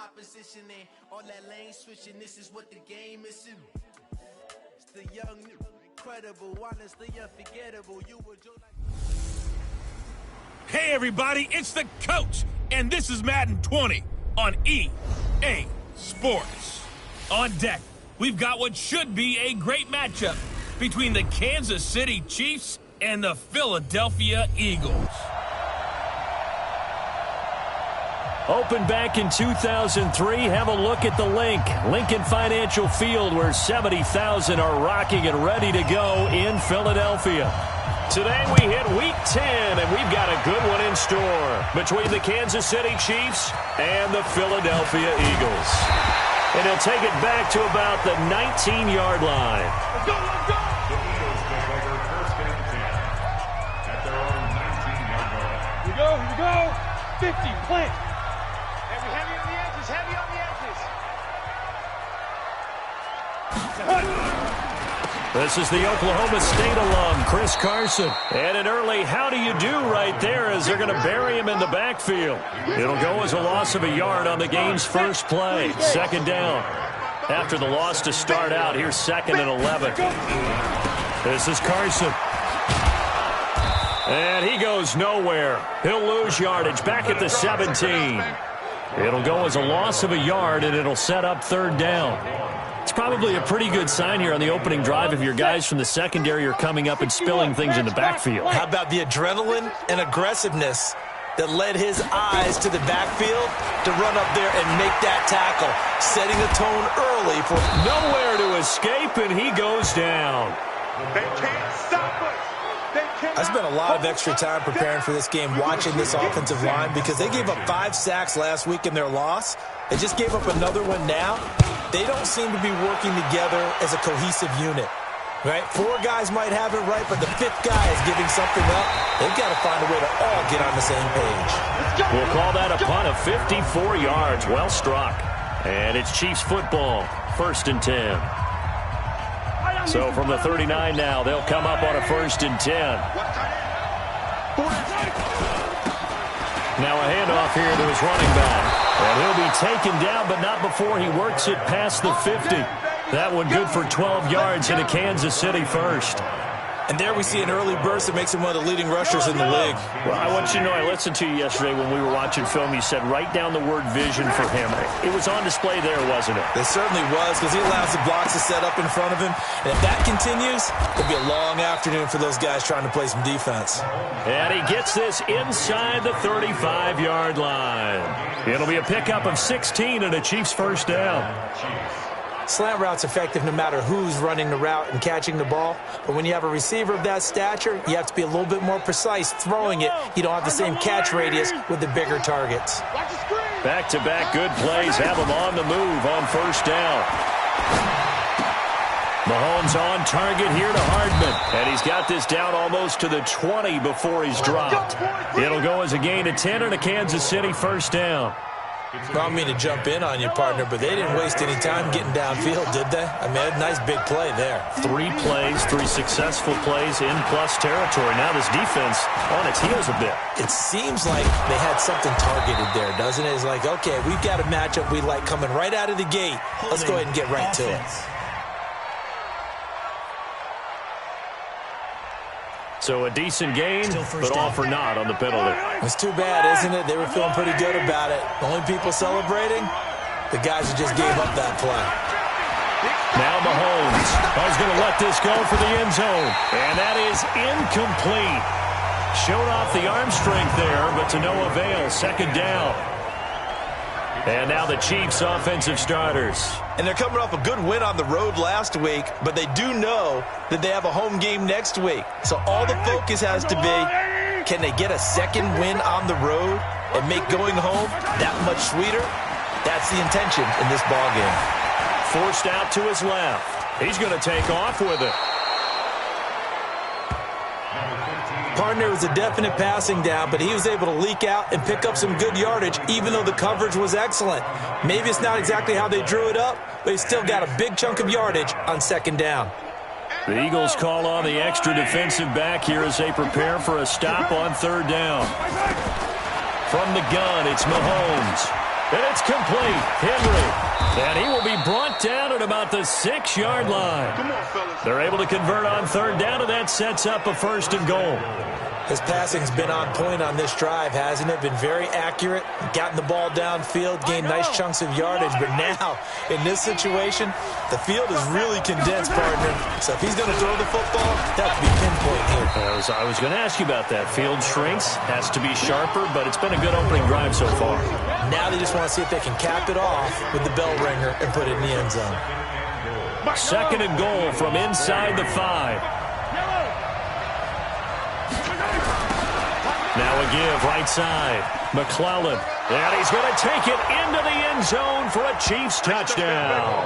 opposition and all that lane switching. This is what the game is. It's the young, incredible, honestly unforgettable. You would do like. Hey everybody, it's the coach, and this is Madden 20 on EA Sports. On deck, we've got what should be a great matchup between the Kansas City Chiefs and the Philadelphia Eagles. Opened back in 2003, have a look at the Lincoln Financial Field, where 70,000 are rocking and ready to go in Philadelphia. Today we hit Week 10, and we've got a good one in store between the Kansas City Chiefs and the Philadelphia Eagles. And he'll take it back to about the 19-yard line. Let's go, let's go! The Eagles take over first and 10 at their own 19-yard line. Here we go, 50, plant. Heavy on the edges, heavy on the edges. This is the Oklahoma State alum, Chris Carson. And an early how do you do right there as they're going to bury him in the backfield. It'll go as a loss of a yard on the game's first play. Second down. After the loss to start out, here's 2nd and 11. This is Carson. And he goes nowhere. He'll lose yardage back at the 17. It'll go as a loss of a yard, and it'll set up 3rd down. It's probably a pretty good sign here on the opening drive if your guys from the secondary are coming up and spilling things in the backfield. How about the adrenaline and aggressiveness that led his eyes to the backfield to run up there and make that tackle, setting a tone early for nowhere to escape, and he goes down. They can't stop us. I spent a lot of extra time preparing for this game, watching this offensive line, because they gave up 5 sacks last week in their loss. They just gave up another one now. They don't seem to be working together as a cohesive unit, right? 4 guys might have it right, but the 5th guy is giving something up. They've got to find a way to all get on the same page. We'll call that a punt of 54 yards. Well struck. And it's Chiefs football, 1st and 10. So from the 39 now, they'll come up on a 1st and 10. Now a handoff here to his running back. And he'll be taken down, but not before he works it past the 50. That one good for 12 yards in a Kansas City first. And there we see an early burst that makes him one of the leading rushers in the league. Well, I want you to know, I listened to you yesterday when we were watching film. You said write down the word vision for him. It was on display there, wasn't it? It certainly was, because he allows the blocks to set up in front of him. And if that continues, it'll be a long afternoon for those guys trying to play some defense. And he gets this inside the 35-yard line. It'll be a pickup of 16 and a Chiefs first down. Slant route's effective no matter who's running the route and catching the ball. But when you have a receiver of that stature, you have to be a little bit more precise throwing it. You don't have the same catch radius with the bigger targets. Back-to-back good plays have him on the move on first down. Mahomes on target here to Hardman. And he's got this down almost to the 20 before he's dropped. It'll go as a gain of 10 and a Kansas City first down. I don't mean to jump in on you, partner, but they didn't waste any time getting downfield, did they? I mean, a nice big play there. 3 plays, 3 successful plays in plus territory. Now this defense on its heels a bit. It seems like they had something targeted there, doesn't it? It's like, okay, we've got a matchup we like coming right out of the gate. Let's go ahead and get right to it. So a decent gain, but all for naught on the penalty. It's too bad, isn't it? They were feeling pretty good about it. The only people celebrating, the guys who just gave up that play. Now Mahomes is going to let this go for the end zone. And that is incomplete. Showed off the arm strength there, but to no avail. Second down. And now the Chiefs offensive starters. And they're coming off a good win on the road last week, but they do know that they have a home game next week. So all the focus has to be, can they get a second win on the road and make going home that much sweeter? That's the intention in this ballgame. Forced out to his left. He's going to take off with it. Partner was a definite passing down, but he was able to leak out and pick up some good yardage, even though the coverage was excellent. Maybe it's not exactly how they drew it up, but he still got a big chunk of yardage on second down. The Eagles call on the extra defensive back here as they prepare for a stop on third down. From the gun, it's Mahomes. And it's complete. Henry. And he will be brought down at about the 6-yard line. Come on, fellas. They're able to convert on third down, and that sets up a 1st and goal. His passing's been on point on this drive, hasn't it? Been very accurate, gotten the ball downfield, gained nice chunks of yardage. But now, in this situation, the field is really condensed, partner. So if he's going to throw the football, that would be pinpoint here. I was going to ask you about that. Field shrinks, has to be sharper, but it's been a good opening drive so far. Now they just want to see if they can cap it off with the bell ringer and put it in the end zone. 2nd and goal from inside the 5. Now a give right side. McClellan. And he's going to take it into the end zone for a Chiefs touchdown.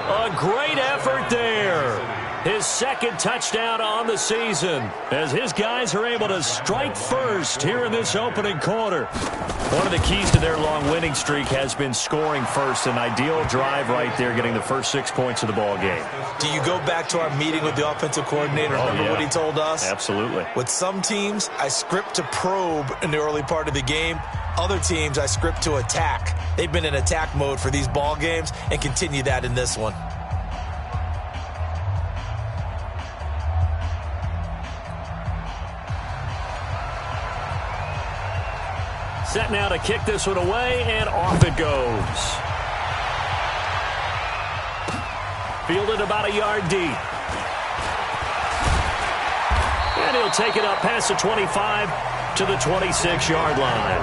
A great effort there. His 2nd touchdown on the season as his guys are able to strike first here in this opening quarter. One of the keys to their long winning streak has been scoring first. An ideal drive right there, getting the first 6 points of the ball game. Do you go back to our meeting with the offensive coordinator? Remember what he told us? Absolutely. With some teams, I script to probe in the early part of the game. Other teams, I script to attack. They've been in attack mode for these ball games and continue that in this one. Set now to kick this one away, and off it goes. Fielded about a yard deep. And he'll take it up past the 25 to the 26-yard line.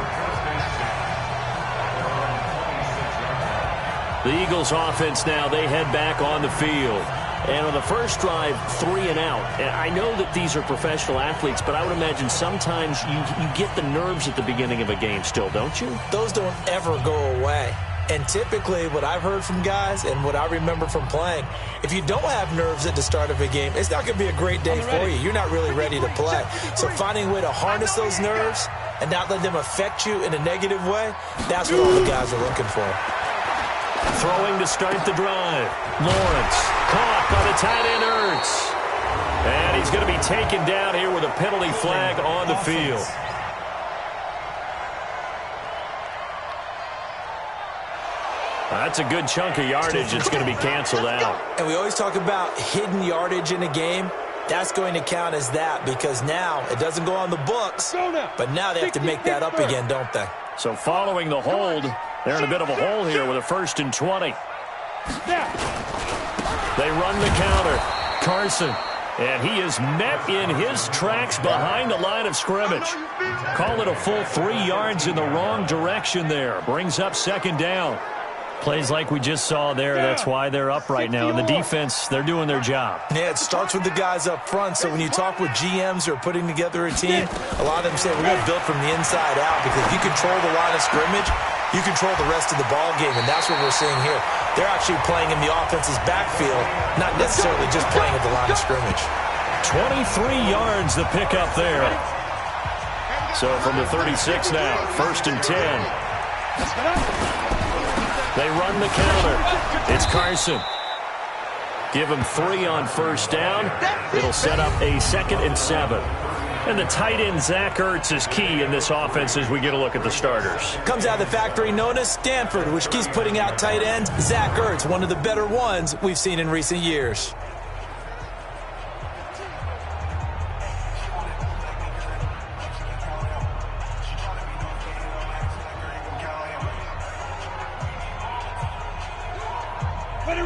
The Eagles offense now, they head back on the field. And on the first drive, 3 and out. And I know that these are professional athletes, but I would imagine sometimes you get the nerves at the beginning of a game still, don't you? Those don't ever go away. And typically what I've heard from guys and what I remember from playing, if you don't have nerves at the start of a game, it's not going to be a great day for you. You're not really ready to play. So finding a way to harness those nerves and not let them affect you in a negative way, that's what all the guys are looking for. Throwing to start the drive. Lawrence caught by the tight end Ertz. And he's going to be taken down here with a penalty flag on the field. That's a good chunk of yardage. It's going to be canceled out. And we always talk about hidden yardage in a game. That's going to count as that because now it doesn't go on the books, but now they have to make that up again, don't they? So following the hold, they're in a bit of a hole here with a 1st and 20. They run the counter. Carson. And he is met in his tracks behind the line of scrimmage. Call it a full 3 yards in the wrong direction there. Brings up 2nd down. Plays like we just saw there. That's why they're up right now. And the defense, they're doing their job. Yeah, it starts with the guys up front. So when you talk with GMs who are putting together a team, a lot of them say we're going to build from the inside out because if you control the line of scrimmage, you control the rest of the ball game, and that's what we're seeing here. They're actually playing in the offense's backfield, not necessarily just playing at the line of scrimmage. 23 yards the pickup there. So from the 36 now, 1st and 10. They run the counter. It's Carson. Give him 3 on 1st down. It'll set up a 2nd and 7. And the tight end, Zach Ertz, is key in this offense as we get a look at the starters. Comes out of the factory known as Stanford, which keeps putting out tight ends. Zach Ertz, one of the better ones we've seen in recent years.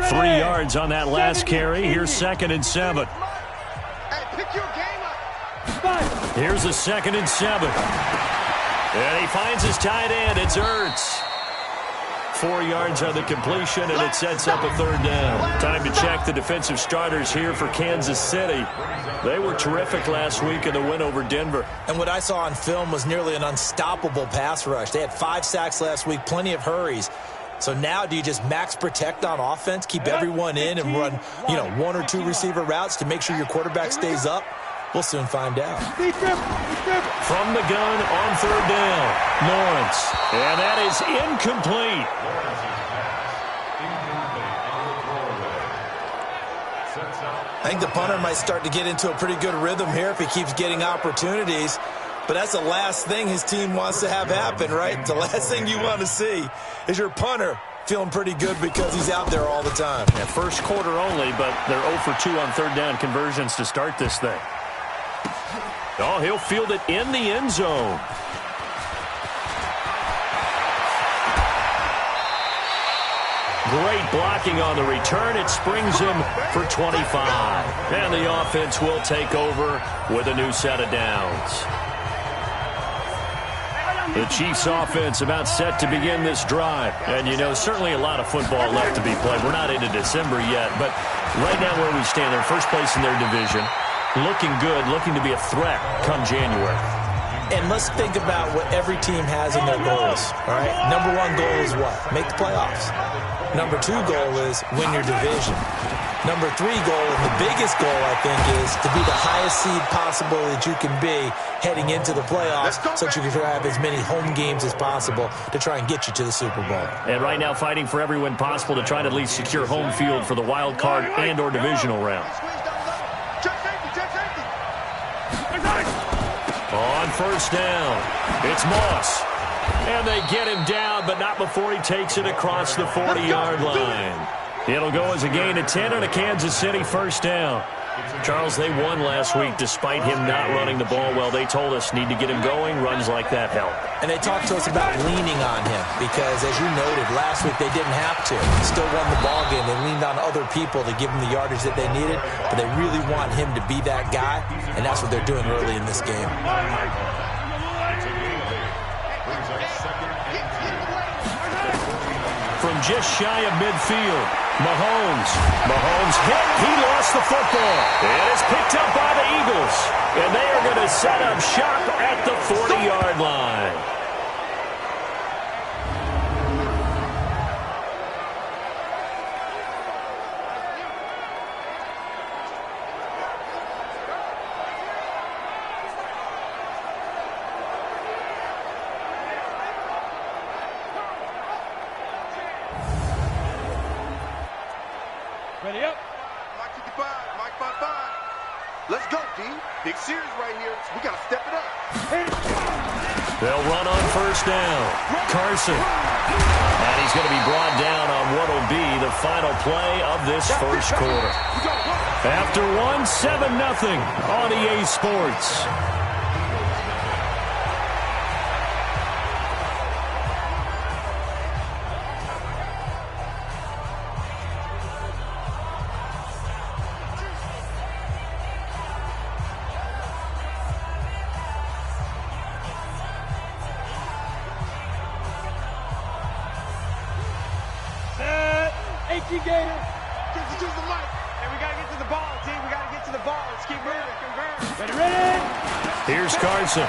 Three yards on that last carry. Here's 2nd and 7. Here's a 2nd and 7. And he finds his tight end. It's Ertz. 4 yards on the completion, and it sets up a 3rd down. Time to check the defensive starters here for Kansas City. They were terrific last week in the win over Denver. And what I saw on film was nearly an unstoppable pass rush. They had 5 sacks last week, plenty of hurries. So now do you just max protect on offense, keep everyone in and run, 1 or 2 receiver routes to make sure your quarterback stays up? We'll soon find out. From the gun on 3rd down, Lawrence. And that is incomplete. I think the punter might start to get into a pretty good rhythm here if he keeps getting opportunities. but that's the last thing his team wants to have happen, right? The last thing you want to see is your punter feeling pretty good because he's out there all the time. Yeah, first quarter only, but they're 0 for 2 on third down conversions to start this thing. Oh, he'll field it in the end zone. Great blocking on the return. It springs him for 25. And the offense will take over with a new set of downs. The Chiefs offense about set to begin this drive. And, you know, certainly a lot of football left to be played. We're not into December yet, but right now where we stand, they're first place in their division. Looking good, looking to be a threat come January. And let's think about what every team has in their goals, all right? Number one goal is what? Make the playoffs. Number two goal is win your division. Number three goal, and the biggest goal, I think, is to be the highest seed possible that you can be heading into the playoffs so that you can have as many home games as possible to try and get you to the Super Bowl. And right now fighting for every win possible to try to at least secure home field for the wild card and or divisional round. On first down, it's Moss. And they get him down, but not before he takes it across the 40-yard line. It'll go as a gain of 10 on a Kansas City first down. Charles, they won last week despite him not running the ball well. They told us need to get him going. Runs like that help. And they talked to us about leaning on him because, as you noted, last week they didn't have to. They still won the ball game. They leaned on other people to give them the yardage that they needed, but they really want him to be that guy, and that's what they're doing early in this game. From just shy of midfield, Mahomes hit. He lost the football. And it's picked up by the Eagles. And they are going to set up shop at the 40-yard line. Ready up. Mike 55, Mike 55. Let's go, D. Big series right here. We got to step it up. They'll run on first down. Carson. And he's going to be brought down on what will be the final play of this first quarter. After 7-0 on EA Sports. Gator. Just the mic. And we got to get to the ball, team. We got to get to the ball. Let's keep moving. Convert. Ready. Here's Carson.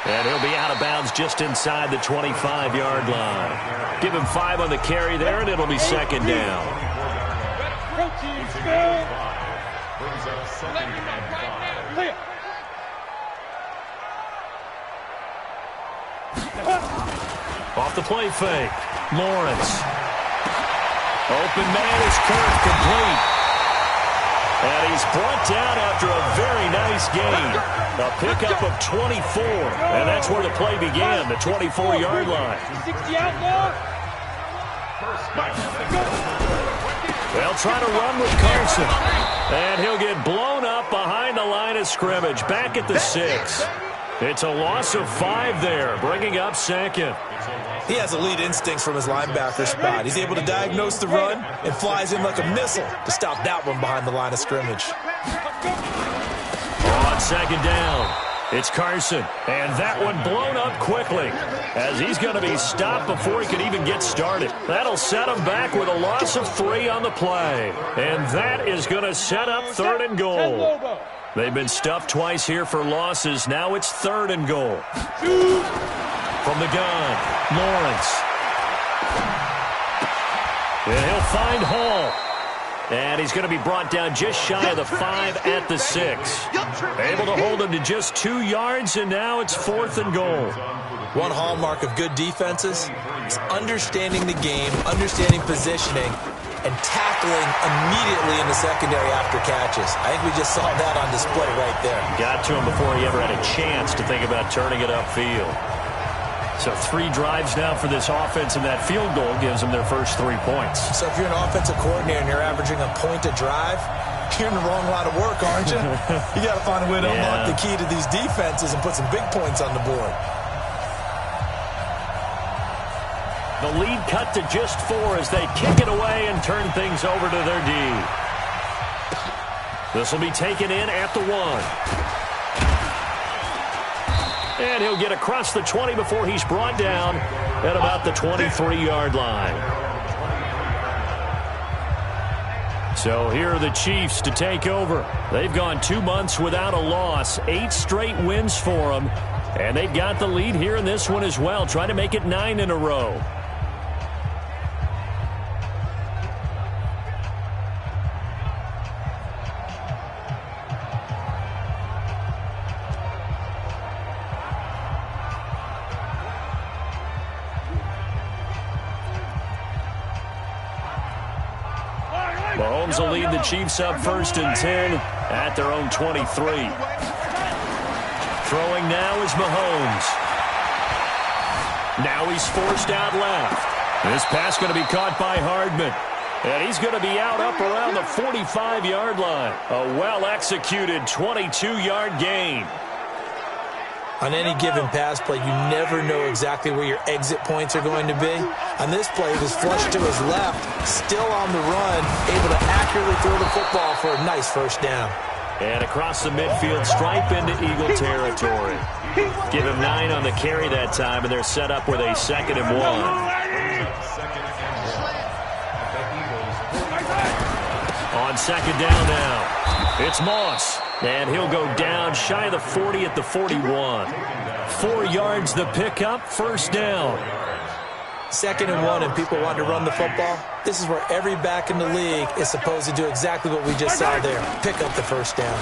And he'll be out of bounds just inside the 25-yard line. Give him 5 on the carry there, and it'll be second down. Off the play fake. Lawrence. Open man is Kirk, complete. And he's brought down after a very nice gain. A pickup of 24. And that's where the play began, the 24-yard line. 60 outlaw. They'll try to run with Carson. And he'll get blown up behind the line of scrimmage. Back at the 6. It's a loss of 5 there, bringing up second. He has elite instincts from his linebacker spot. He's able to diagnose the run and flies in like a missile to stop that one behind the line of scrimmage. On second down, it's Carson. And that one blown up quickly as he's going to be stopped before he can even get started. That'll set him back with a loss of 3 on the play. And that is going to set up 3rd and goal. They've been stuffed twice here for losses. Now it's 3rd and goal. From the gun, Lawrence. And he'll find Hall. And he's going to be brought down just shy of the 5 at the 6. Able to hold him to just 2 yards, and now it's 4th and goal. One hallmark of good defenses is understanding the game, understanding positioning, and tackling immediately in the secondary after catches. I think we just saw that on display right there. Got to him before he ever had a chance to think about turning it upfield. So 3 drives now for this offense, and that field goal gives them their first 3 points. So if you're an offensive coordinator and you're averaging a point a drive, you're in the wrong line of work, aren't you? You got to find a way to unlock the key to these defenses and put some big points on the board. The lead cut to just 4 as they kick it away and turn things over to their D. This will be taken in at the 1. And he'll get across the 20 before he's brought down at about the 23-yard line. So here are the Chiefs to take over. They've gone 2 months without a loss, 8 straight wins for them. And they've got the lead here in this one as well, trying to make it 9 in a row. Mahomes will lead the Chiefs up 1st and 10 at their own 23. Throwing now is Mahomes. Now he's forced out left. This pass going to be caught by Hardman. And he's going to be out up around the 45-yard line. A well-executed 22-yard gain. On any given pass play, you never know exactly where your exit points are going to be. On this play, it was flushed to his left, still on the run, able to accurately throw the football for a nice first down. And across the midfield, stripe into Eagle territory. Give him 9 on the carry that time, and they're set up with a 2nd and 1. On 2nd down now, it's Moss. And he'll go down shy of the 40 at the 41. 4 yards the pickup, 1st down. 2nd and 1, and people want to run the football. This is where every back in the league is supposed to do exactly what we just saw there. Pick up the 1st down.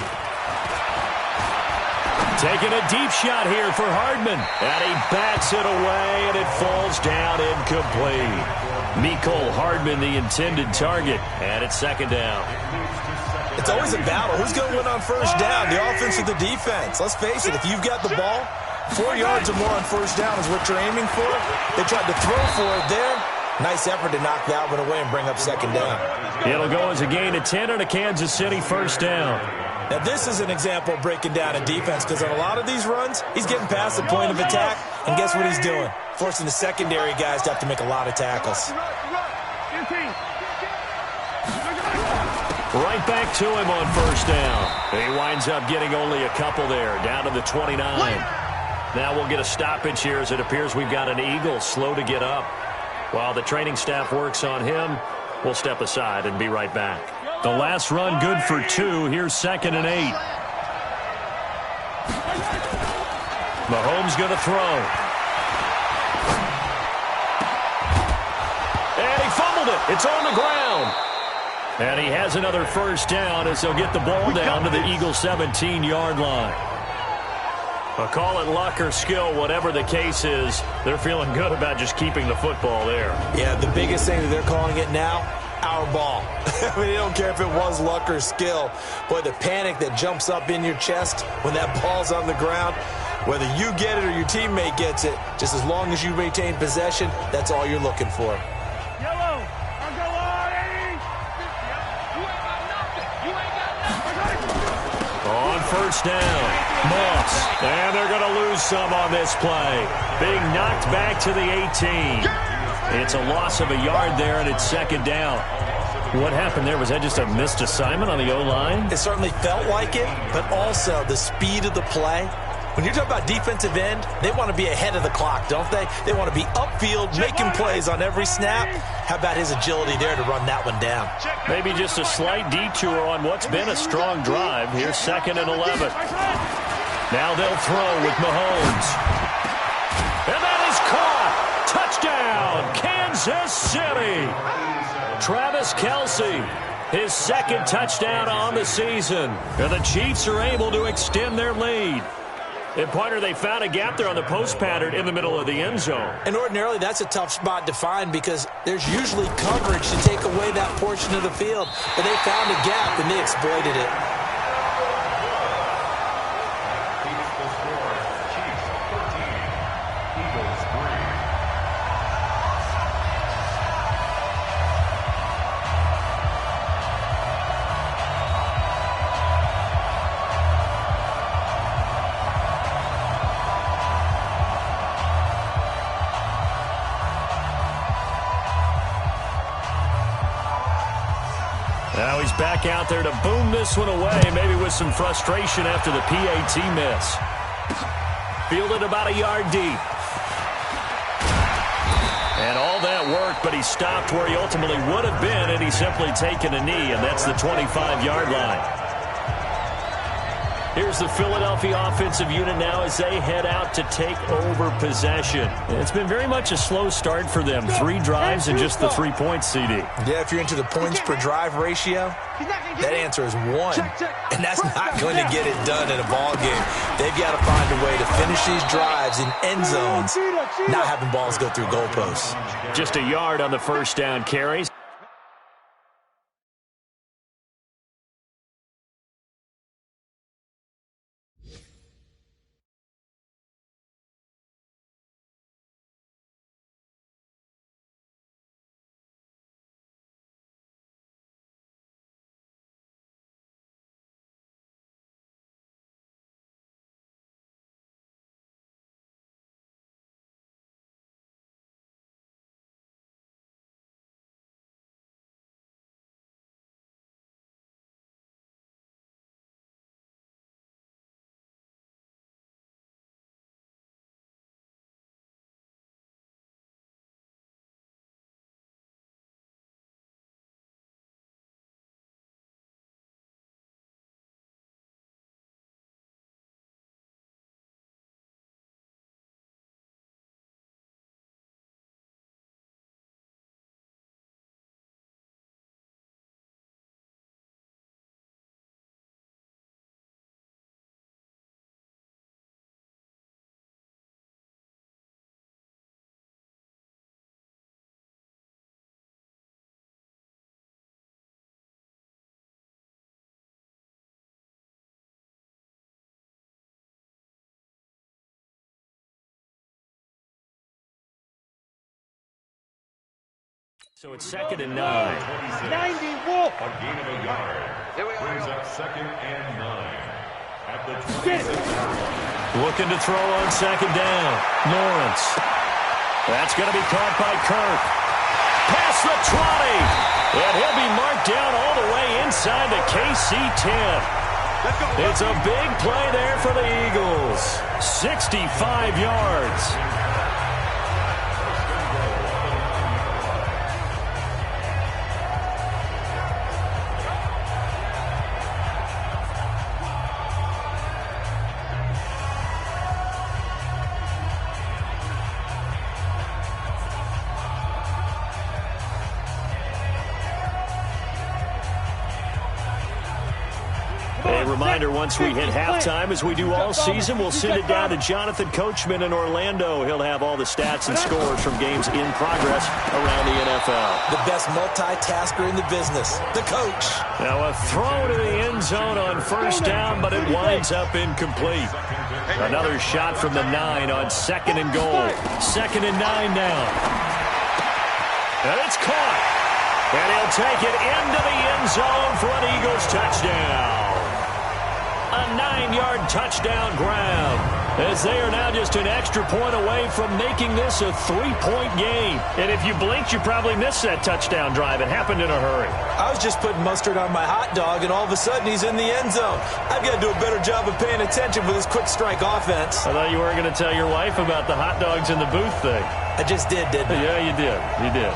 Taking a deep shot here for Hardman. And he bats it away, and it falls down incomplete. Mecole Hardman, the intended target, and it's 2nd down. It's always a battle. Who's going to win on 1st down, the offense or the defense? Let's face it, if you've got the ball, 4 yards or more on 1st down is what you're aiming for. They tried to throw for it there. Nice effort to knock that one away and bring up 2nd down. It'll go as a gain of 10 on a Kansas City 1st down. Now, this is an example of breaking down a defense because on a lot of these runs, he's getting past the point of attack, and guess what he's doing? Forcing the secondary guys to have to make a lot of tackles. Right back to him on 1st down. He winds up getting only a couple there, down to the 29. Now we'll get a stoppage here as it appears we've got an Eagle slow to get up. While the training staff works on him, we'll step aside and be right back. The last run good for 2. Here's 2nd and 8. Mahomes going to throw. And he fumbled it. It's on the ground. And he has another 1st down as they'll get the ball down to the Eagles' 17-yard line. I'll call it luck or skill, whatever the case is. They're feeling good about just keeping the football there. Yeah, the biggest thing that they're calling it now, our ball. I mean, they don't care if it was luck or skill. Boy, the panic that jumps up in your chest when that ball's on the ground, whether you get it or your teammate gets it, just as long as you maintain possession, that's all you're looking for. On 1st down, Moss. And they're going to lose some on this play. Being knocked back to the 18. It's a loss of a yard there, and it's 2nd down. What happened there? Was that just a missed assignment on the O-line? It certainly felt like it, but also the speed of the play. When you're talking about defensive end, they want to be ahead of the clock, don't they? They want to be upfield, making plays on every snap. How about his agility there to run that one down? Maybe just a slight detour on what's been a strong drive. Here's 2nd and 11. Now they'll throw with Mahomes. And that is caught. Touchdown, Kansas City. Travis Kelce, his 2nd touchdown on the season. And the Chiefs are able to extend their lead. And, partner, they found a gap there on the post pattern in the middle of the end zone. And ordinarily, that's a tough spot to find because there's usually coverage to take away that portion of the field. But they found a gap, and they exploited it. Now he's back out there to boom this one away, maybe with some frustration after the PAT miss. Fielded about a yard deep. And all that work, but he stopped where he ultimately would have been, and he's simply taken a knee, and that's the 25-yard line. Here's the Philadelphia offensive unit now as they head out to take over possession. It's been very much a slow start for them. 3 drives and just the 3 points, CD. Yeah, if you're into the points per drive ratio, that answer is 1. And that's not going to get it done in a ball game. They've got to find a way to finish these drives in end zones, not having balls go through goalposts. Just a yard on the first down carries. So it's 2nd and 9. 90 Wolf. A gain of a yard. Brings up 2nd and 9. At the 26. Looking to throw on 2nd down. Lawrence. That's going to be caught by Kirk. Past the 20. And he'll be marked down all the way inside the KC 10. It's a big play there for the Eagles. 65 yards. Reminder, once we hit halftime, as we do all season, we'll send it down to Jonathan Coachman in Orlando. He'll have all the stats and scores from games in progress around the NFL. The best multitasker in the business, the coach. Now a throw to the end zone on first down, but it winds up incomplete. Another shot from the 9 on 2nd and goal. 2nd and 9 now. And it's caught. And he'll take it into the end zone for an Eagles touchdown. A 9-yard touchdown grab, as they are now just an extra point away from making this a 3-point game. And if you blinked, you probably missed that touchdown drive. It happened in a hurry. I was just putting mustard on my hot dog, and all of a sudden he's in the end zone. I've got to do a better job of paying attention for this quick strike offense. I thought you weren't going to tell your wife about the hot dogs in the booth thing. I just did, didn't I? Yeah, you did. You did.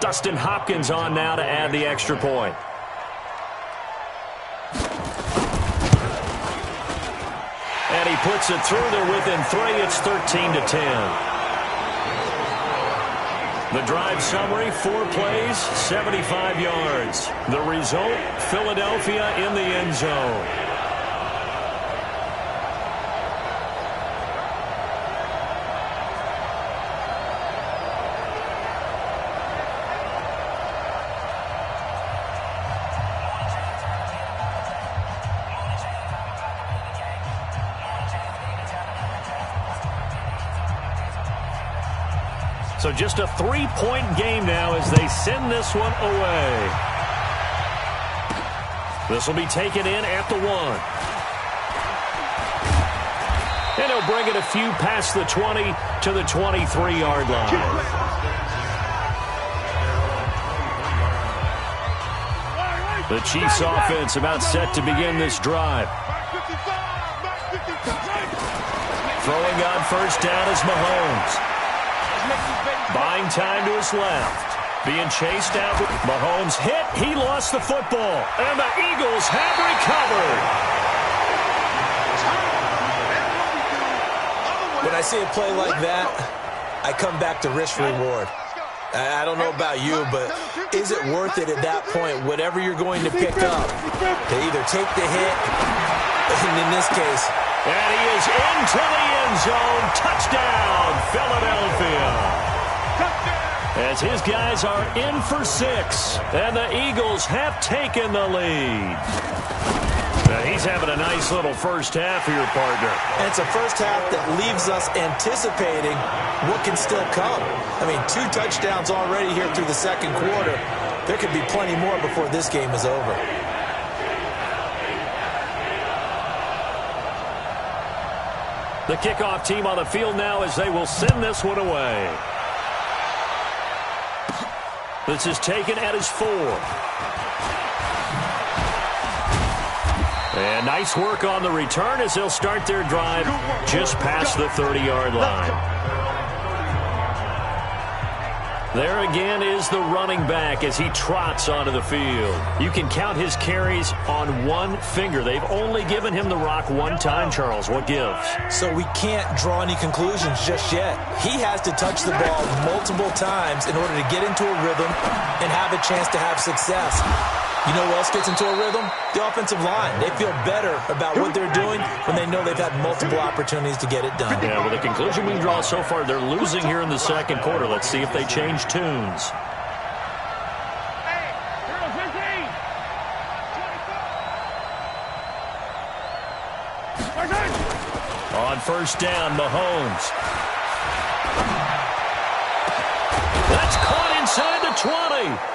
Dustin Hopkins on now to add the extra point. gets it through. They're within 3. It's 13-10. The drive summary, 4 plays, 75 yards. The result, Philadelphia in the end zone. So just a 3-point game now as they send this one away. This will be taken in at the 1. And he'll bring it a few past the 20 to the 23-yard line. The Chiefs offense about set to begin this drive. Throwing on first down is Mahomes. Buying time to his left. Being chased out. Mahomes hit. He lost the football. And the Eagles have recovered. When I see a play like that, I come back to risk reward. I don't know about you, but is it worth it at that point, whatever you're going to pick up, to either take the hit, and in this case, and he is into the end zone. Touchdown, Philadelphia. As his guys are in for 6, and the Eagles have taken the lead. Now he's having a nice little first half here, partner. And it's a first half that leaves us anticipating what can still come. I mean, 2 touchdowns already here through the second quarter. There could be plenty more before this game is over. The kickoff team on the field now as they will send this one away. This is taken at his 4. And nice work on the return as they'll start their drive just past the 30-yard line. There again is the running back as he trots onto the field. You can count his carries on one finger. They've only given him the rock one time, Charles. What gives? So we can't draw any conclusions just yet. He has to touch the ball multiple times in order to get into a rhythm and have a chance to have success. You know who else gets into a rhythm? The offensive line. They feel better about what they're doing when they know they've had multiple opportunities to get it done. Yeah, well, the conclusion we can draw so far, they're losing here in the second quarter. Let's see if they change tunes. On first down, Mahomes. That's caught inside the 20.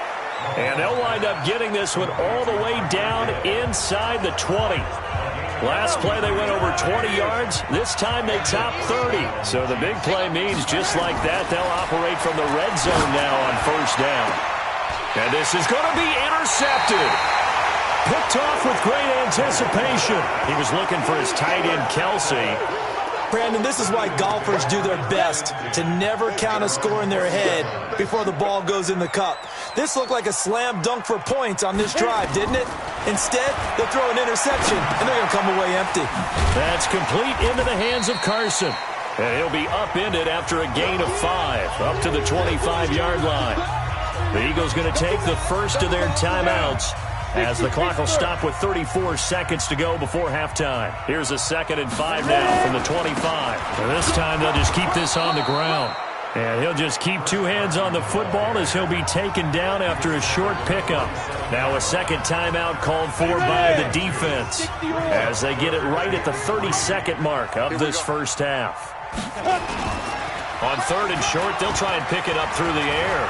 And they'll wind up getting this one all the way down inside the 20. Last play they went over 20 yards. This time they top 30. So the big play means just like that, they'll operate from the red zone now on first down. And this is going to be intercepted. Picked off with great anticipation. He was looking for his tight end, Kelsey. Brandon, this is why golfers do their best to never count a score in their head before the ball goes in the cup. This looked like a slam dunk for points on this drive, didn't it? Instead, they'll throw an interception, and they're going to come away empty. That's complete into the hands of Carson. And he'll be upended after a gain of 5, up to the 25-yard line. The Eagles going to take the first of their timeouts, as the clock will stop with 34 seconds to go before halftime. Here's a 2nd and 5 now from the 25. And this time they'll just keep this on the ground. And he'll just keep 2 hands on the football as he'll be taken down after a short pickup. Now a second timeout called for by the defense as they get it right at the 30-second mark of this first half. On 3rd and short, they'll try and pick it up through the air.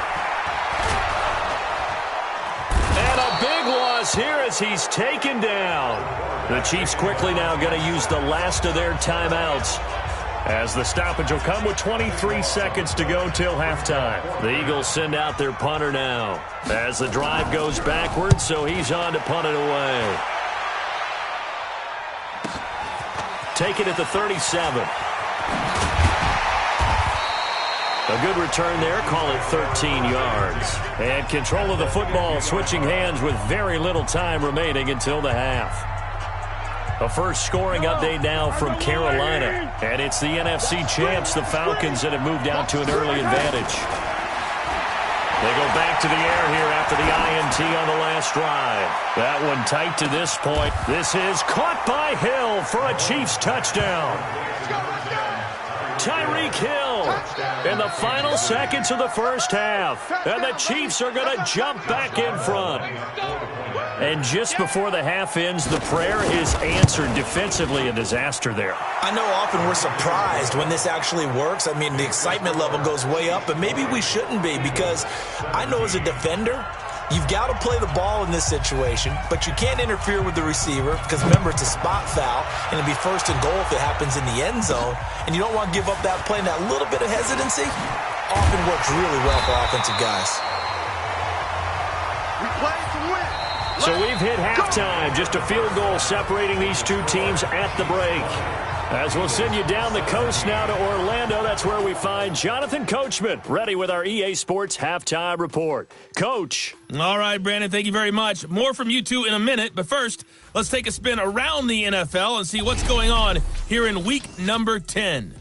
And a big loss here as he's taken down. The Chiefs quickly now going to use the last of their timeouts, as the stoppage will come with 23 seconds to go till halftime. The Eagles send out their punter now as the drive goes backwards, so he's on to punt it away. Take it at the 37. A good return there, call it 13 yards. And control of the football, switching hands with very little time remaining until the half. A first scoring update now from Carolina. And it's the NFC champs, the Falcons, that have moved out to an early advantage. They go back to the air here after the INT on the last drive. That one tight to this point. This is caught by Hill for a Chiefs touchdown. Tyreek Hill in the final seconds of the first half. And the Chiefs are going to jump back in front. And just before the half ends, the prayer is answered. Defensively, a disaster there. I know often we're surprised when this actually works. I mean, the excitement level goes way up, but maybe we shouldn't be, because I know as a defender, you've got to play the ball in this situation, but you can't interfere with the receiver because, remember, it's a spot foul, and it'll be first and goal if it happens in the end zone, and you don't want to give up that play, and that little bit of hesitancy often works really well for offensive guys. We play to win. So we've hit halftime. Just a field goal separating these two teams at the break. As we'll send you down the coast now to Orlando, that's where we find Jonathan Coachman, ready with our EA Sports Halftime Report. Coach. All right, Brandon, thank you very much. More from you two in a minute, but first, let's take a spin around the NFL and see what's going on here in week number 10.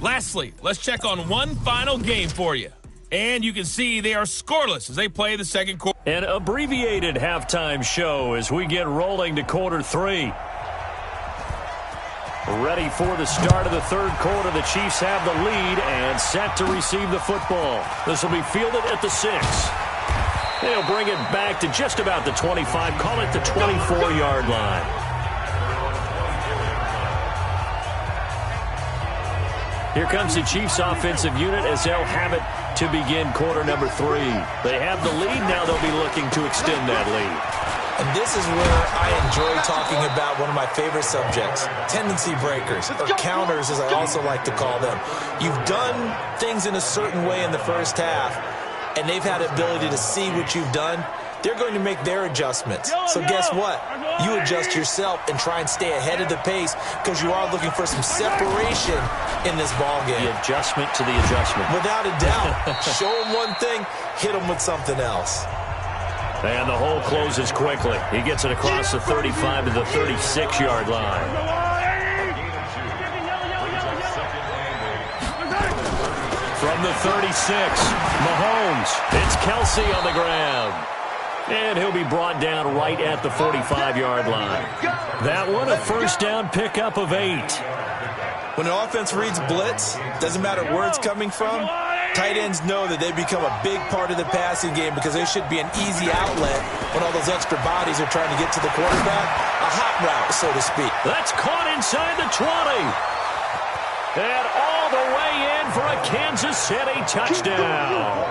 Lastly, let's check on one final game for you. And you can see they are scoreless as they play the second quarter. An abbreviated halftime show as we get rolling to quarter 3. Ready for the start of the third quarter. The Chiefs have the lead and set to receive the football. This will be fielded at the 6. They'll bring it back to just about the 25, call it the 24-yard line. Here comes the Chiefs offensive unit as they'll have it to begin quarter number 3. They have the lead. Now they'll be looking to extend that lead. And this is where I enjoy talking about one of my favorite subjects, tendency breakers, or counters as I also like to call them. You've done things in a certain way in the first half, and they've had the ability to see what you've done. They're going to make their adjustments. So guess what? You adjust yourself and try and stay ahead of the pace because you are looking for some separation in this ball game. The adjustment to the adjustment. Without a doubt. Show them one thing, hit them with something else. And the hole closes quickly. He gets it across the 35 to the 36-yard line. From the 36, Mahomes. It's Kelsey on the ground. And he'll be brought down right at the 45-yard line. That one, a first down pickup of 8. When an offense reads blitz, doesn't matter where it's coming from, tight ends know that they become a big part of the passing game because there should be an easy outlet when all those extra bodies are trying to get to the quarterback. A hot route, so to speak. That's caught inside the 20. And all the way in for a Kansas City touchdown.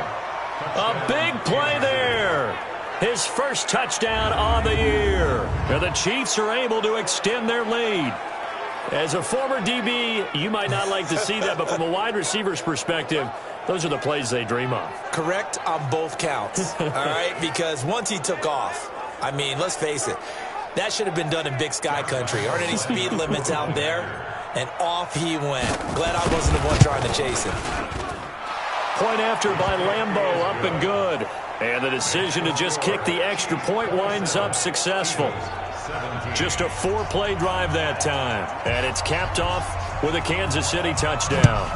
A big play there. His first touchdown on the year. And the Chiefs are able to extend their lead. As a former DB, you might not like to see that, but from a wide receiver's perspective, those are the plays they dream of. Correct on both counts, all right? Because once he took off, I mean, let's face it, that should have been done in Big Sky country. Aren't any speed limits out there? And off he went. Glad I wasn't the one trying to chase him. Point after by Lambeau, up and good. And the decision to just kick the extra point winds up successful. Just a 4-play drive that time. And it's capped off with a Kansas City touchdown.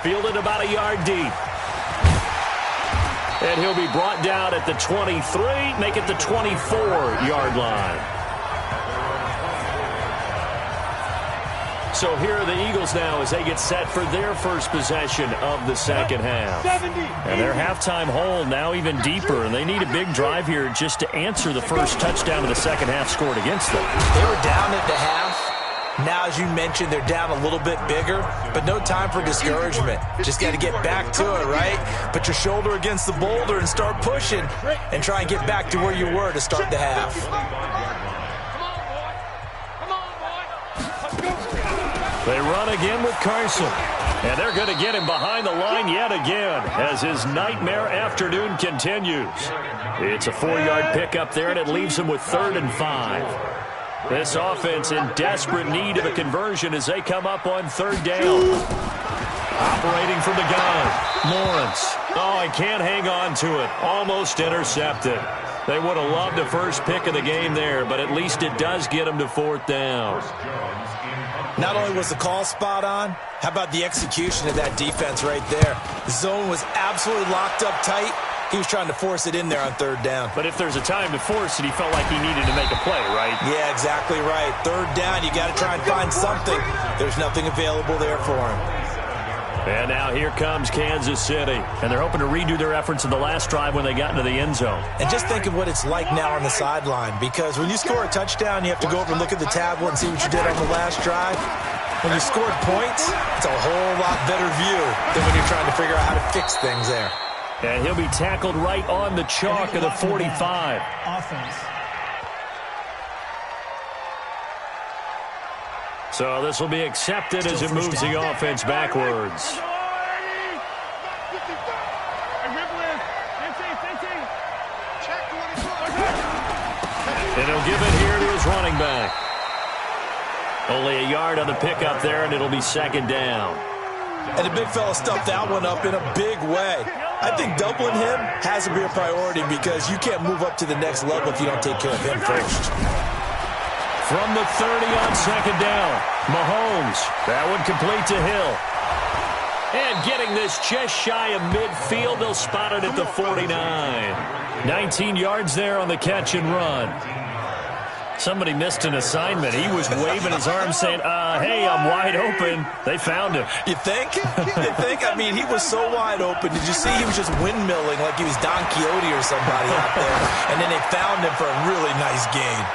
Fielded about a yard deep. And he'll be brought down at the 23, make it the 24-yard line. So here are the Eagles now as they get set for their first possession of the second half. And their halftime hole now even deeper, and they need a big drive here just to answer the first touchdown of the second half scored against them. They were down at the half. Now, as you mentioned, they're down a little bit bigger, but no time for discouragement. Just got to get back to it, right? Put your shoulder against the boulder and start pushing and try and get back to where you were to start the half. They run again with Carson. And they're going to get him behind the line yet again as his nightmare afternoon continues. It's a 4-yard pickup there, and it leaves him with 3rd and 5. This offense in desperate need of a conversion as they come up on 3rd down. Operating from the gun, Lawrence. Oh, he can't hang on to it. Almost intercepted. They would have loved the first pick of the game there, but at least it does get him to 4th down. Not only was the call spot on, how about the execution of that defense right there? The zone was absolutely locked up tight. He was trying to force it in there on 3rd down. But if there's a time to force it, he felt like he needed to make a play, right? Yeah, exactly right. 3rd down, you got to try and find something. There's nothing available there for him. And now here comes Kansas City. And they're hoping to redo their efforts in the last drive when they got into the end zone. And just think of what it's like now on the sideline. Because when you score a touchdown, you have to go over and look at the tablet and see what you did on the last drive. When you scored points, it's a whole lot better view than when you're trying to figure out how to fix things there. And he'll be tackled right on the chalk of the 45. Offense. So this will be accepted as it moves the offense backwards. And he'll give it here to his running back. Only a yard on the pickup there, and it'll be 2nd down. And the big fella stuffed that one up in a big way. I think doubling him has to be a priority because you can't move up to the next level if you don't take care of him first. From the 30 on 2nd down, Mahomes. That one complete to Hill. And getting this just shy of midfield, they'll spot it at the 49. 19 yards there on the catch and run. Somebody missed an assignment. He was waving his arm saying, hey, I'm wide open. They found him. You think? You think? I mean, he was so wide open. Did you see he was just windmilling like he was Don Quixote or somebody out there? And then they found him for a really nice gain.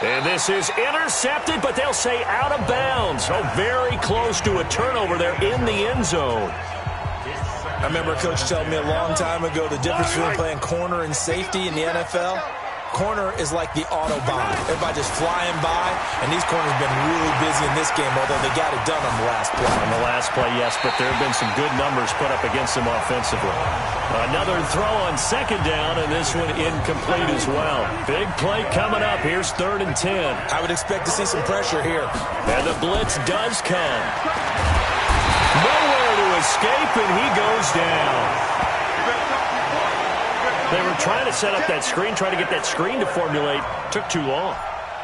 And this is intercepted, but they'll say out of bounds. Oh, very close to a turnover there in the end zone. I remember a coach telling me a long time ago the difference between playing corner and safety in the NFL. Corner is like the Autobahn. Everybody just flying by, and these corners have been really busy in this game, although they got it done on the last play. On the last play, yes, but there have been some good numbers put up against them offensively. Another throw on 2nd down, and this one incomplete as well. Big play coming up. Here's 3rd and 10. I would expect to see some pressure here. And the blitz does come. Nowhere to escape, and he goes down. They were trying to set up that screen, trying to get that screen to formulate. Took too long.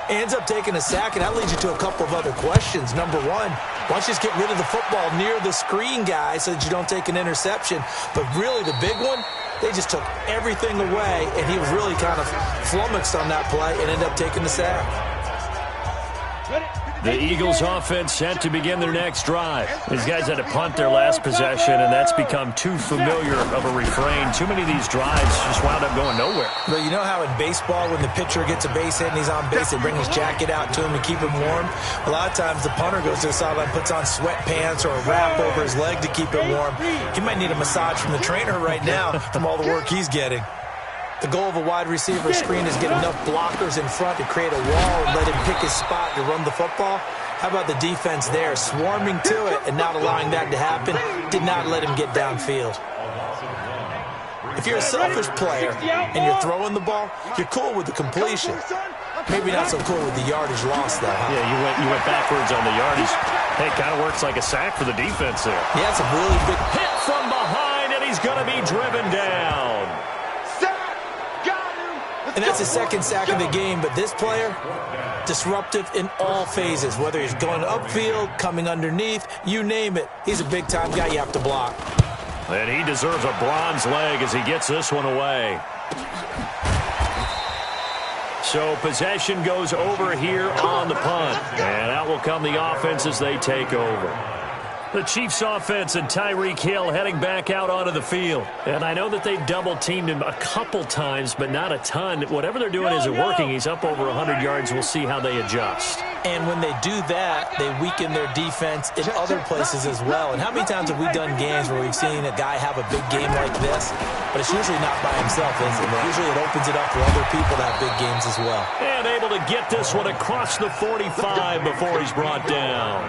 Ends up taking a sack, and that leads you to a couple of other questions. Number one, why don't you just get rid of the football near the screen guy so that you don't take an interception? But really, the big one, they just took everything away, and he was really kind of flummoxed on that play and ended up taking the sack. The Eagles offense set to begin their next drive. These guys had to punt their last possession, and that's become too familiar of a refrain. Too many of these drives just wound up going nowhere. But you know how in baseball, when the pitcher gets a base hit and he's on base, they bring his jacket out to him to keep him warm? A lot of times the punter goes to the sideline, puts on sweatpants or a wrap over his leg to keep it warm. He might need a massage from the trainer right now from all the work he's getting. The goal of a wide receiver screen is get enough blockers in front to create a wall and let him pick his spot to run the football. How about the defense there, swarming to it and not allowing that to happen? Did not let him get downfield. If you're a selfish player and you're throwing the ball, you're cool with the completion. Maybe not so cool with the yardage loss, though, huh? Yeah, you went backwards on the yardage. Hey, it kind of works like a sack for the defense there. Yeah, it's a really big hit from behind, and he's going to be driven down. And that's the second sack of the game, but this player, disruptive in all phases, whether he's going upfield, coming underneath, you name it. He's a big-time guy you have to block. And he deserves a bronze leg as he gets this one away. So possession goes over here on the punt. And out will come the offense as they take over. The Chiefs offense and Tyreek Hill heading back out onto the field. And I know that they've double-teamed him a couple times, but not a ton. Whatever they're doing isn't working. He's up over 100 yards. We'll see how they adjust. And when they do that, they weaken their defense in other places as well. And how many times have we done games where we've seen a guy have a big game like this? But it's usually not by himself, is it? Usually it opens it up for other people to have big games as well. And able to get this one across the 45 before he's brought down.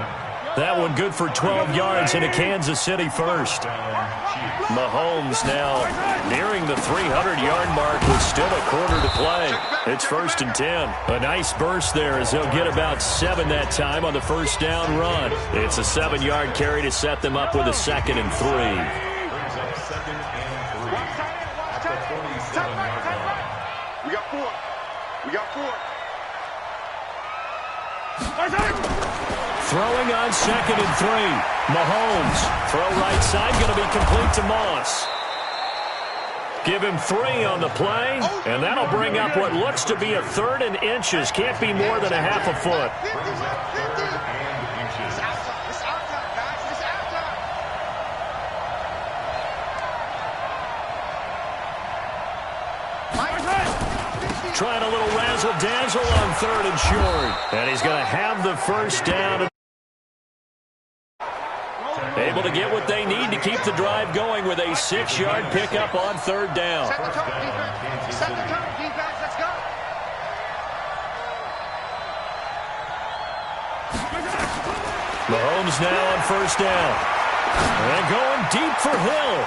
That one good for 12 yards and a Kansas City first. Mahomes now nearing the 300-yard mark with still a quarter to play. It's 1st and 10. A nice burst there as they'll get about 7 that time on the first down run. It's a 7-yard carry to set them up with a 2nd and 3. We got 4. We got 4. Throwing on 2nd and 3. Mahomes. Throw right side, going to be complete to Moss. Give him 3 on the play, and that'll bring up what looks to be a 3rd and inches. Can't be more than a half a foot. Trying a little razzle-dazzle on 3rd and short. And he's going to have the first down. Able to get what they need to keep the drive going with a 6-yard pickup on 3rd down. Set the tone, defense. Set the tone, defense. Let's go. Mahomes now on 1st down. And going deep for Hill.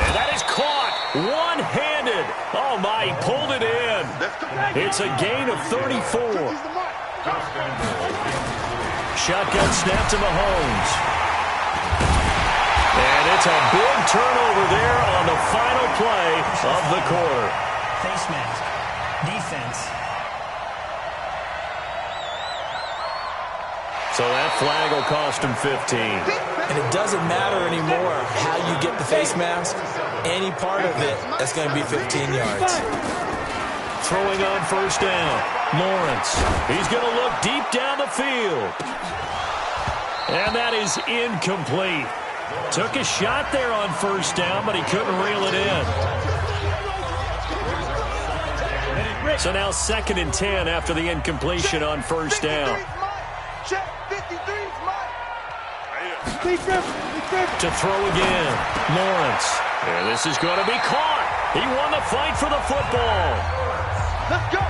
And that is caught one-handed. Oh, my, he pulled it in. It's a gain of 34. Shotgun snap to Mahomes. And it's a big turnover there on the final play of the quarter. Face mask. Defense. So that flag will cost him 15. And it doesn't matter anymore how you get the face mask. Any part of it, that's going to be 15 yards. Throwing on 1st down. Lawrence. He's going to look deep down the field. And that is incomplete. Took a shot there on 1st down, but he couldn't reel it in. So now 2nd and 10 after the incompletion on 1st down. To throw again. Lawrence. And this is going to be caught. He won the fight for the football. Let's go.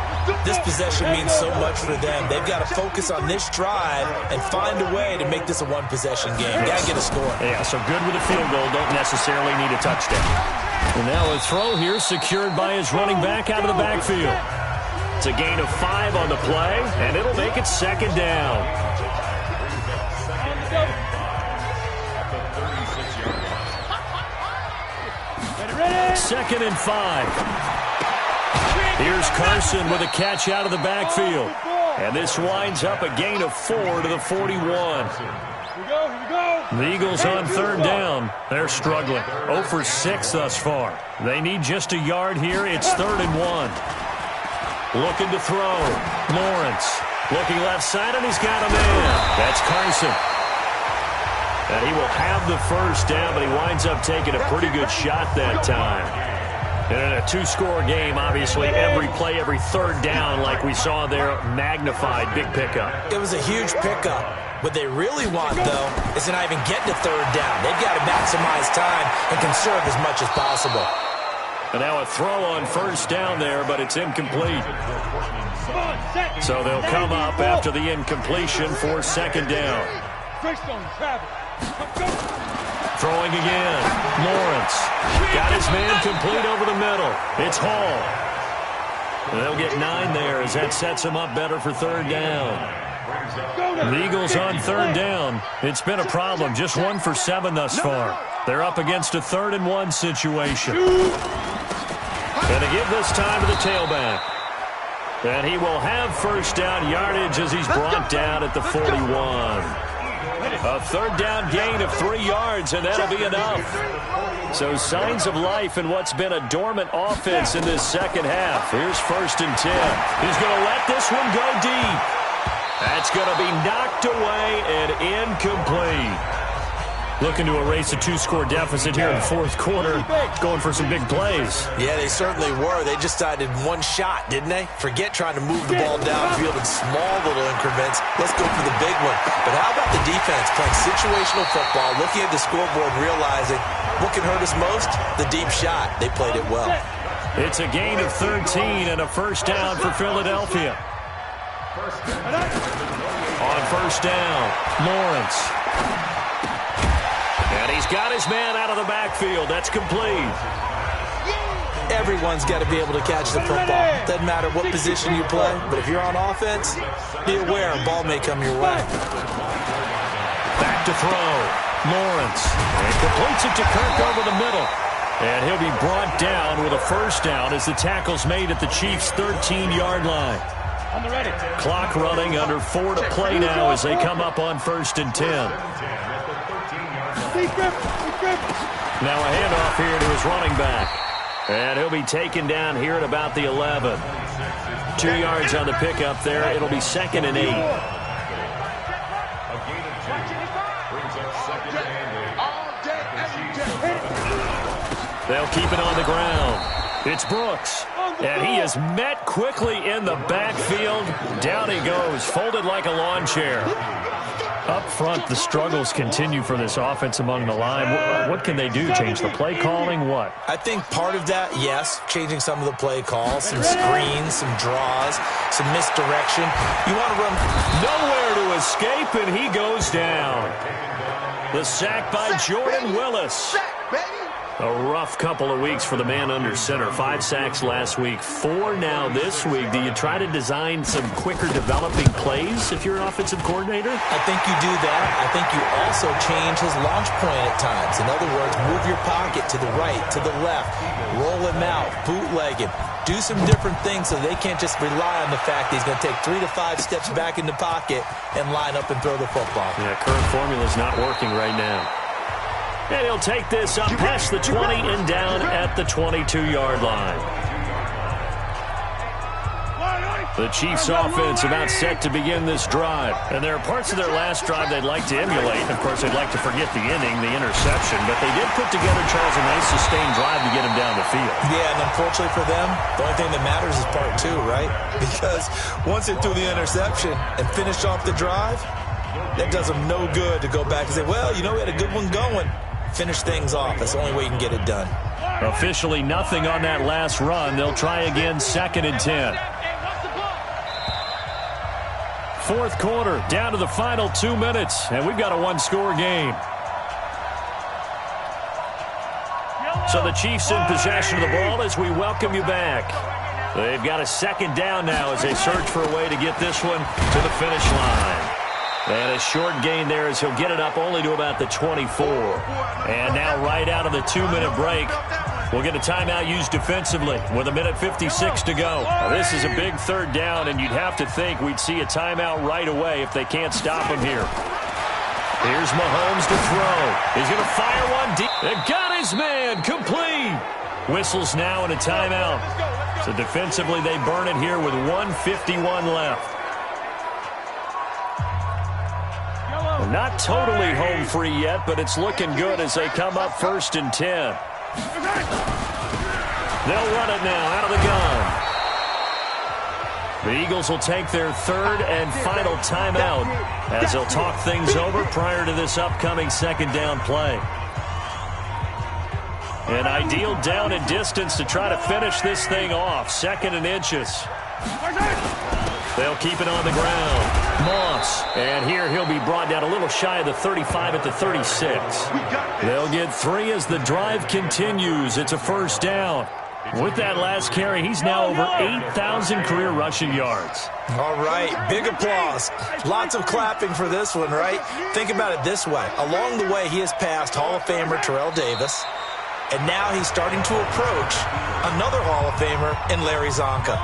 This possession means so much for them. They've got to focus on this drive and find a way to make this a one-possession game. Got to get a score. Yeah, so good with a field goal. Don't necessarily need a touchdown. And now a throw here secured by his running back out of the backfield. It's a gain of 5 on the play, and it'll make it 2nd down. Second and 5. Here's Carson with a catch out of the backfield. And this winds up a gain of 4 to the 41. The Eagles on 3rd down. They're struggling. 0 for 6 thus far. They need just a yard here. It's 3rd and 1. Looking to throw. Lawrence. Looking left side, and he's got him in. That's Carson. And he will have the first down, but he winds up taking a pretty good shot that time. And in a 2-score game, obviously, every play, every 3rd down, like we saw there, magnified, big pickup. It was a huge pickup. What they really want, though, is to not even get to 3rd down. They've got to maximize time and conserve as much as possible. And now a throw on 1st down there, but it's incomplete. So they'll come up after the incompletion for 2nd down. Throwing again. Lawrence. Got his man complete over the middle. It's Hall. And they'll get 9 there as that sets him up better for 3rd down. The Eagles on 3rd down. It's been a problem. Just 1 for 7 thus far. They're up against a 3rd and 1 situation. And they give this time to the tailback. And he will have 1st down yardage as he's brought down at the 41. A 3rd down gain of 3 yards, and that'll be enough. So signs of life in what's been a dormant offense in this second half. Here's 1st and 10. He's going to let this one go deep. That's going to be knocked away and incomplete. Looking to erase a 2-score deficit here in the 4th quarter. Going for some big plays. Yeah, they certainly were. They just decided one shot, didn't they? Forget trying to move the ball downfield in small little increments. Let's go for the big one. But how about the defense playing situational football, looking at the scoreboard and realizing what can hurt us most? The deep shot. They played it well. It's a gain of 13 and a 1st down for Philadelphia. On 1st down, Lawrence And he's got his man out of the backfield. That's complete. Everyone's got to be able to catch the football. Doesn't matter what position you play, but if you're on offense, be aware a ball may come your way. Back to throw. Lawrence. And completes it to Kirk over the middle. And he'll be brought down with a first down as the tackle's made at the Chiefs' 13-yard line. Clock running, under 4 to play now as they come up on 1st and 10. Now a handoff here to his running back. And he'll be taken down here at about the 11. 2 yards on the pickup there. It'll be 2nd and 8. They'll keep it on the ground. It's Brooks. And he is met quickly in the backfield. Down he goes, folded like a lawn chair. Up front, the struggles continue for this offense among the line. What can they do? Change the play calling? What? I think part of that, yes, changing some of the play calls, some screens, some draws, some misdirection. You want to run nowhere to escape, and he goes down. The sack by Jordan Willis. A rough couple of weeks for the man under center. 5 sacks last week, 4 now this week. Do you try to design some quicker developing plays if you're an offensive coordinator? I think you do that. I think you also change his launch point at times. In other words, move your pocket to the right, to the left, roll him out, bootleg him. Do some different things so they can't just rely on the fact that he's going to take 3 to 5 steps back in the pocket and line up and throw the football. Yeah, current formula's not working right now. And he'll take this up past the 20 and down at the 22-yard line. The Chiefs' offense about set to begin this drive. And there are parts of their last drive they'd like to emulate. Of course, they'd like to forget the inning, the interception. But they did put together, Charles, a nice sustained drive to get him down the field. Yeah, and unfortunately for them, the only thing that matters is part 2, right? Because once they threw the interception and finished off the drive, that does them no good to go back and say, well, you know, we had a good one going. Finish things off. That's the only way you can get it done. Officially nothing on that last run. They'll try again, 2nd and 10. 4th quarter, down to the final 2 minutes, and we've got a 1-score game. So the Chiefs in possession of the ball as we welcome you back. They've got a 2nd down now as they search for a way to get this one to the finish line. And a short gain there as he'll get it up only to about the 24. And now right out of the 2-minute break, we'll get a timeout used defensively with 1:56 to go. Now, this is a big 3rd down, and you'd have to think we'd see a timeout right away if they can't stop him here. Here's Mahomes to throw. He's going to fire one deep. They've got his man complete. Whistles now and a timeout. So defensively, they burn it here with 1:51 left. Not totally home free yet, but it's looking good as they come up 1st and 10. They'll run it now out of the gun. The Eagles will take their 3rd and final timeout as they'll talk things over prior to this upcoming 2nd down play. An ideal down and distance to try to finish this thing off. 2nd and inches. They'll keep it on the ground. Moss. And here he'll be brought down a little shy of the 35 at the 36. They'll get 3 as the drive continues. It's a 1st down. With that last carry, he's now over 8,000 career rushing yards. All right, big applause. Lots of clapping for this one, right? Think about it this way. Along the way, he has passed Hall of Famer Terrell Davis, and now he's starting to approach another Hall of Famer in Larry Zonka.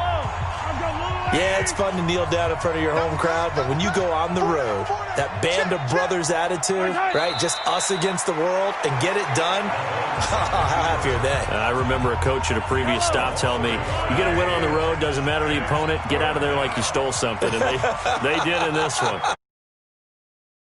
Yeah, it's fun to kneel down in front of your home crowd, but when you go on the road, that band of brothers attitude, right, just us against the world, and get it done, how happy are they? I remember a coach at a previous stop telling me, you get a win on the road, doesn't matter the opponent, get out of there like you stole something, and they did in this one.